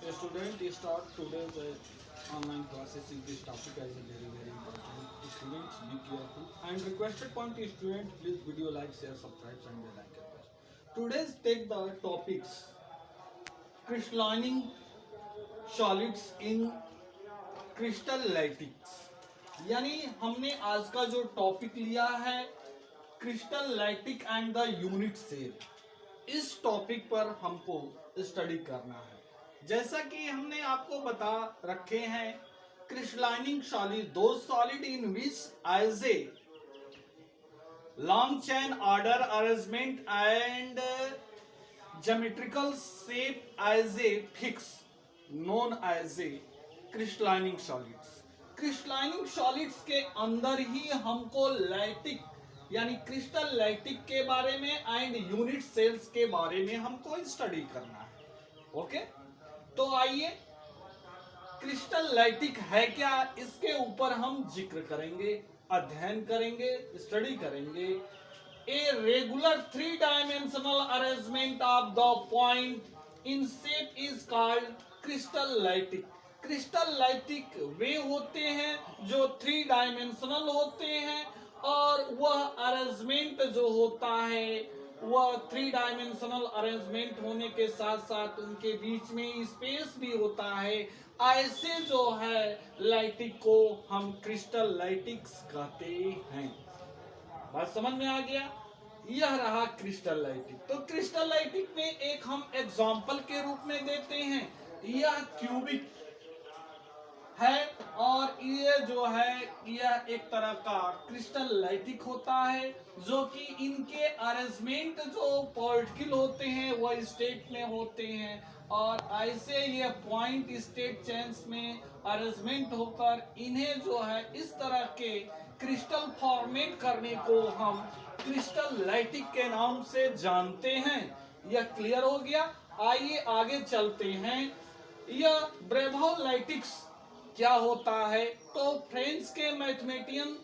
Student start today's online classes in this topic as a very important. Students be careful and requested point student please video like share subscribe and bell icon. Today's take the topics crystalline solids in crystallitics यानी हमने आज का जो topic लिया है क्रिस्टलाइटिक and the unit cell इस topic पर हमको स्टडी करना है। जैसा कि हमने आपको बता रखे हैं क्रिस्टलाइनिंग सॉलिड दो solid in which as a long chain order arrangement and geometrical shape as a fix known as a crystalline solids. Crystalline solids के अंदर ही हमको लाइटिक यानी क्रिस्टल लाइटिक के बारे में एंड यूनिट सेल्स के बारे में हमको स्टडी करना है। ओके, तो आइए क्रिस्टल लाइटिक है क्या इसके ऊपर हम जिक्र करेंगे, अध्ययन करेंगे, स्टडी करेंगे। A regular three dimensional arrangement of the point in shape is called crystal lattice. Crystal lattice वे होते हैं जो थ्री डायमेंशनल होते हैं और वह अरेंजमेंट जो होता है वह थ्री डायमेंशनल अरेंजमेंट होने के साथ साथ उनके बीच में स्पेस भी होता है। ऐसे जो है लाइटिक को हम क्रिस्टल लाइटिक्स कहते हैं। बात समझ में आ गया? यह रहा क्रिस्टल लाइटिक। तो क्रिस्टल लाइटिक में एक हम एग्जांपल के रूप में देते हैं, यह क्यूबिक है और ये जो है यह एक तरह का क्रिस्टल लाइटिक होता है जो कि इनके अरेंजमेंट जो पार्टिकल होते हैं वह स्टेट में होते हैं और ऐसे ये पॉइंट स्टेट चेन्स में अरेंजमेंट होकर इन्हें जो है इस तरह के क्रिस्टल फॉर्मेट करने को हम क्रिस्टल लाइटिक के नाम से जानते हैं। यह क्लियर हो गया? आइए आगे चलते हैं। यह ब्रेवोलाइटिक्स क्या होता है? तो फ्रेंच के मैथमेटिशियन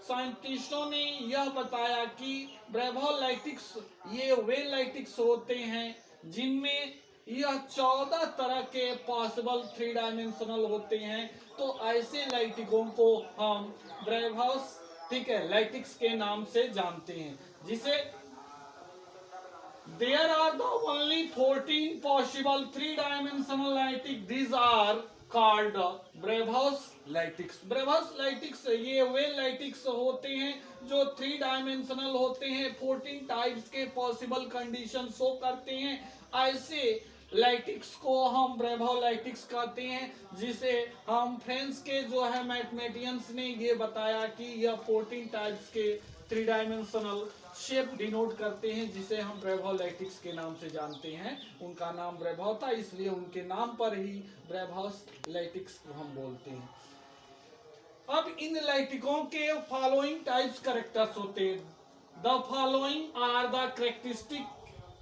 साइंटिस्टों ने यह बताया कि ब्रेवोलाइटिक्स ये वे लाइटिक्स होते हैं जिनमें यह 14 तरह के पॉसिबल थ्री डायमेंशनल होते हैं। तो ऐसे लाइटिकों को हम ब्रेवोस ठीक है लाइटिक्स के नाम से जानते हैं, जिसे there are the only 14 possible three dimensional lattice, these are called Bravais lattices. Bravais lattices ये वे लाइटिक्स होते हैं जो थ्री डायमेंशनल होते हैं, 14 टाइप्स के पॉसिबल कंडीशन शो करते हैं। ऐसे लाइटिक्स को हम ब्रेवोलाइटिक्स कहते हैं, जिसे हम फ्रेंच के जो है मैथमेटिशियंस ने ये बताया कि यह 14 टाइप्स के थ्री डायमेंशनल शेप डिनोट करते हैं, जिसे हम ब्रेवोलाइटिक्स के नाम से जानते हैं। उनका नाम ब्रेवो था इसलिए उनके नाम पर ही ब्रेवोस लाइटिक्स को हम बोलते हैं। अब इन लाइटिकों के फॉलोइंग टाइप्स कैरेक्टर्स होते हैं। The following are the characteristic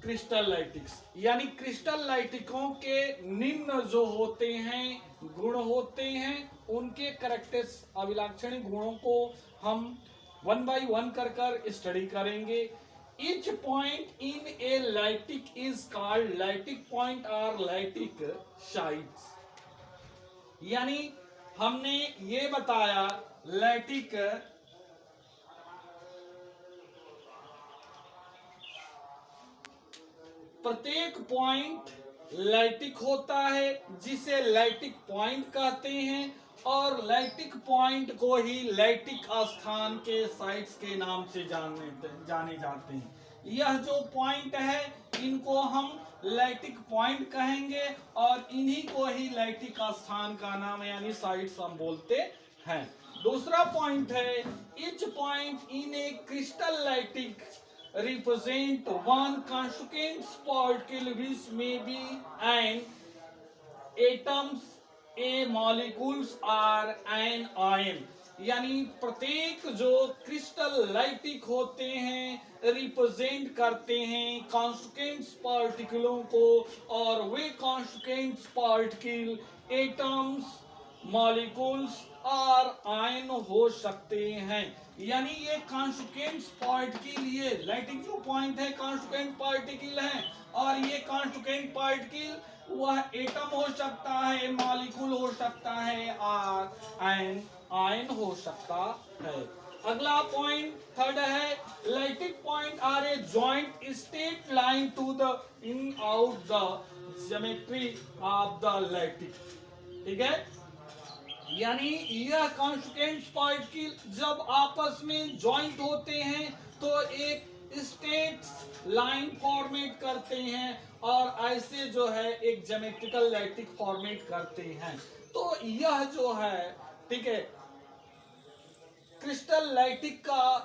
crystal lattices, यानी क्रिस्टल लाइटिकों के निम्न जो होते हैं गुण होते हैं, उनके कैरेक्टर्स अभिलक्षणिक गुणों को हम वन बाय वन कर स्टडी करेंगे। Each point in a lightic is called lightic point or lightic sites। यानी हमने ये बताया लाइटिक प्रत्येक पॉइंट लाइटिक होता है जिसे लाइटिक पॉइंट कहते हैं और लाइटिक पॉइंट को ही लाइटिक स्थान के साइट्स के नाम से जाने जाते हैं। यह जो पॉइंट है इनको हम लाइटिक पॉइंट कहेंगे और इन्हीं को ही लाइटिक स्थान का नाम यानी साइट्स हम बोलते हैं। दूसरा पॉइंट है each point in A crystal lytic represent one constituent particle which may be an atoms, a molecules or an ion। यानी प्रत्येक जो क्रिस्टल लाइटिक होते हैं रिप्रेजेंट करते हैं कॉन्स्टिट्यूएंट्स पार्टिकलों को और वे कॉन्स्टिट्यूएंट्स पार्टिकल एटम्स, मॉलिक्यूल्स और आयन हो सकते हैं। यानी ये कॉन्स्टिट्यूएंट्स पार्टिकल ये लाइटिक जो पॉइंट है कॉन्स्टिट्यूएंट पार्टिकल है और ये कॉन्स्टिट्यूएंट पार्टिकल वह एटम हो सकता है, मॉलिक्यूल हो सकता है और आयन हो सकता है। अगला पॉइंट थर्ड है, lattice point are a joint straight line to the in out the geometry of the lattice. ठीक है, यानी यह कॉन्स्टिट्यूएंट पार्टिकल जब आपस में ज्वाइंट होते हैं तो एक स्ट्रेट लाइन फॉर्मेट करते हैं और ऐसे जो है एक ज्योमेट्रिकल लाइटिक फॉर्मेट करते हैं। तो यह जो है, ठीक है, क्रिस्टल लाइटिक का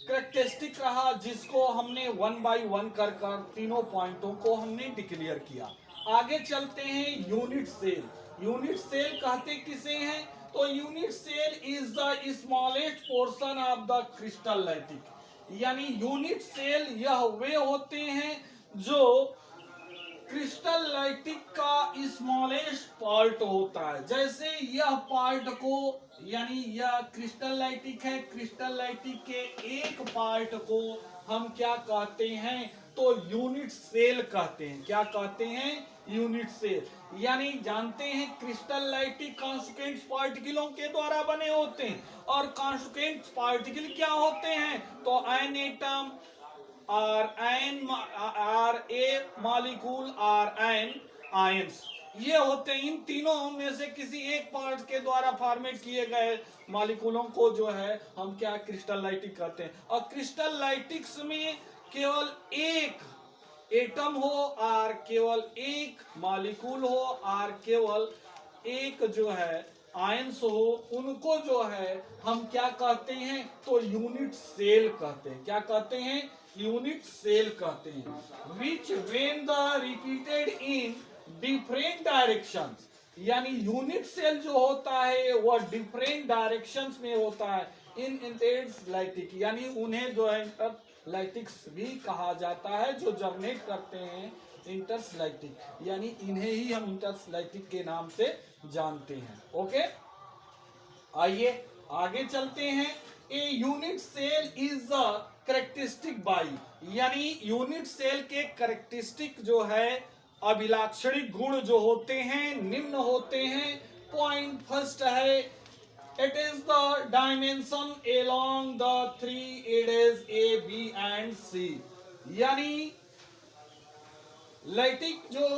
करेक्टरिस्टिक रहा, जिसको हमने वन बाय वन कर तीनों पॉइंटों को हमने डिक्लेयर किया। आगे चलते हैं यूनिट सेल। यूनिट सेल कहते किसे हैं? तो unit cell is the smallest portion of the crystal lattice. यानी यूनिट सेल यह वे होते हैं जो क्रिस्टल लाइटिक का स्मॉलेस्ट पार्ट होता है। जैसे यह पार्ट को, यानी यह क्रिस्टल लाइटिक है, क्रिस्टल लाइटिक के एक पार्ट को हम क्या कहते हैं? तो यूनिट सेल कहते हैं। क्या कहते हैं? Unit cell. यानी जानते हैं क्रिस्टल लाइटिक कॉन्स्टिट्यूएंट पार्टिकलों के द्वारा बने होते हैं, और कॉन्स्टिट्यूएंट पार्टिकल क्या होते हैं? तो आयन एटम और ए मॉलिक्यूल और आयंस, ये होते हैं। इन तीनों में से किसी एक पार्ट के द्वारा फॉर्मेट किए गए मॉलिक्यूलों को जो है हम क्या क्रिस्टल लाइटिक कहते हैं। और क्रिस्टल लाइटिक्स में केवल एक एटम हो और केवल एक मॉलिक्यूल हो और केवल एक जो है आयंस हो, उनको जो है हम क्या कहते हैं? तो यूनिट सेल कहते हैं। क्या कहते हैं? यूनिट सेल कहते हैं। Which when the repeated in different directions, यानी यूनिट सेल जो होता है वह डिफरेंट डायरेक्शंस में होता है। इन इंटरलाइटिक, यानी उन्हें जो है इंटरलाइटिक्स भी कहा जाता है, जो जर्नेट करते हैं इंटरलाइटिक, यानी इन्हें ही हम इंटरलाइटिक के नाम से जानते हैं। ओके, आइए आगे चलते हैं। A unit cell is the characteristic by, यानी यूनिट सेल के करेक्टरिस्टिक जो है अभिलाक्षणिक गुण जो होते हैं निम्न होते हैं। पॉइंट फर्स्ट है, it is the dimension along the three edges A B and C. यानी लाइटिक जो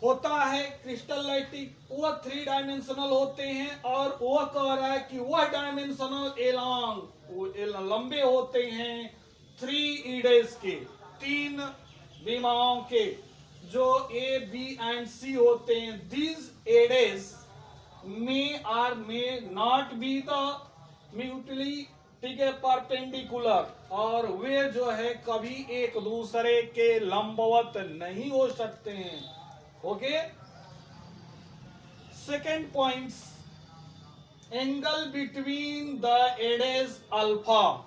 होता है क्रिस्टल लाइटिक, वह थ्री डायमेंशनल होते हैं, और वह कह रहा है कि वह डायमेंशनल एलोंग, लंबे होते हैं थ्री इडेज के, तीन विमाओं के, जो ए बी एंड सी होते हैं। दीज एडेज में are may not be the mutually, ठीक है, परपेंडिकुलर, और वे जो है कभी एक दूसरे के लंबवत नहीं हो सकते हैं। Okay, second point, angle between the edges alpha.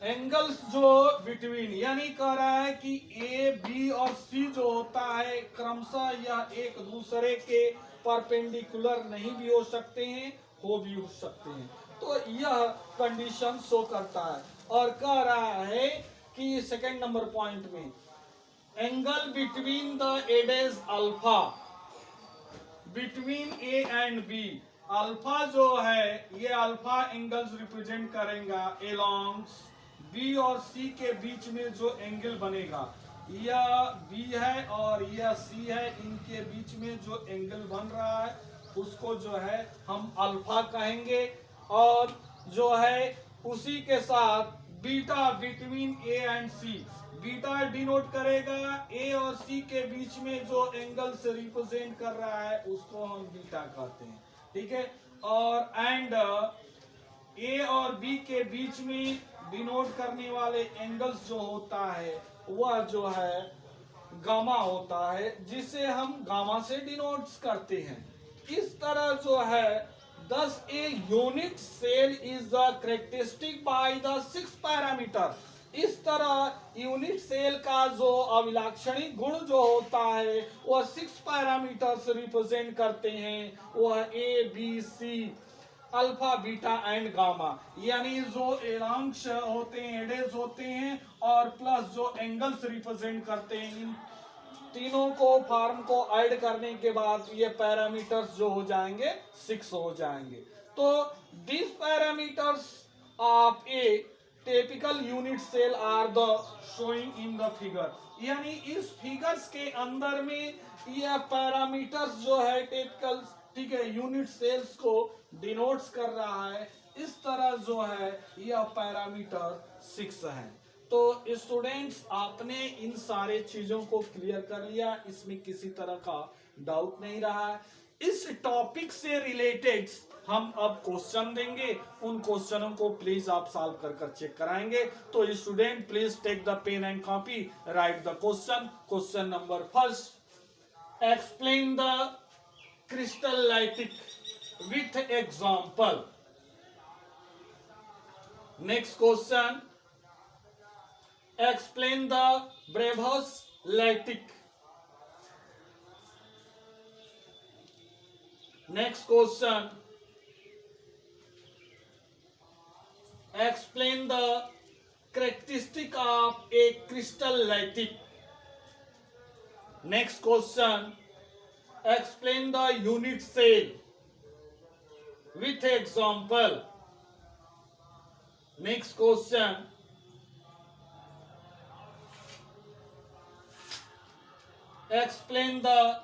Angles जो बिटवीन, यानी कह रहा है कि ए बी और सी जो होता है क्रमशः यह एक दूसरे के परपेंडिकुलर नहीं भी हो सकते हैं, हो भी हो सकते हैं। तो यह कंडीशन शो करता है, और कह रहा है कि सेकंड नंबर पॉइंट में angle between the edges alpha, between A and B. Alpha जो है ये अल्फा एंगल्स रिप्रेजेंट करेगा एलोंग्स बी और सी के बीच में जो एंगल बनेगा, यह बी है और यह सी है, इनके बीच में जो एंगल बन रहा है उसको जो है हम अल्फा कहेंगे। और जो है उसी के साथ beta between A and c, beta denote करेगा ए और सी के बीच में जो एंगल से रिप्रेजेंट कर रहा है उसको हम बीटा कहते हैं। ठीक है, और एंड ए और बी के बीच में डिनोट करने वाले एंगल्स जो होता है वह जो है गामा होता है, जिसे हम गामा से डिनोट करते हैं। इस तरह जो है thus a unit cell is the characteristic by the 6 parameter. इस तरह यूनिट सेल का जो अभिलाक्षणिक गुण जो होता है वह 6 पैरामीटर्स रिप्रेजेंट करते हैं। वह a b c alpha beta and gamma, यानी जो एलांक्स होते हैं, एडेज होते हैं, और प्लस जो एंगल्स रिप्रेजेंट करते हैं, इन तीनों को फॉर्म को ऐड करने के बाद ये पैरामीटर्स जो हो जाएंगे 6 हो जाएंगे। तो this parameters of a typical unit cell are the showing in the figure, यानी इस फिगर्स के अंदर में ये पैरामीटर्स जो है टिपिकल, ठीक है, यूनिट सेल्स को डिनोट्स कर रहा है। इस तरह जो है यह पैरामीटर 6 है। तो स्टूडेंट्स आपने इन सारे चीजों को क्लियर कर लिया, इसमें किसी तरह का डाउट नहीं रहा है। इस टॉपिक से रिलेटेड हम अब क्वेश्चन देंगे, उन क्वेश्चनों को प्लीज आप सॉल्व कर चेक कराएंगे। तो student please take the pen and copy, write the question. Question number first, explain the crystallitic with example. Next question, explain the Bravos-Lytic. Next question, explain the characteristic of a crystallitic. Next question, explain the unit cell with example. Next question, explain the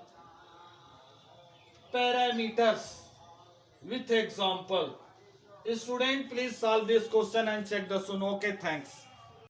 parameters with example. Student, please solve this question and check the soon. Okay, thanks.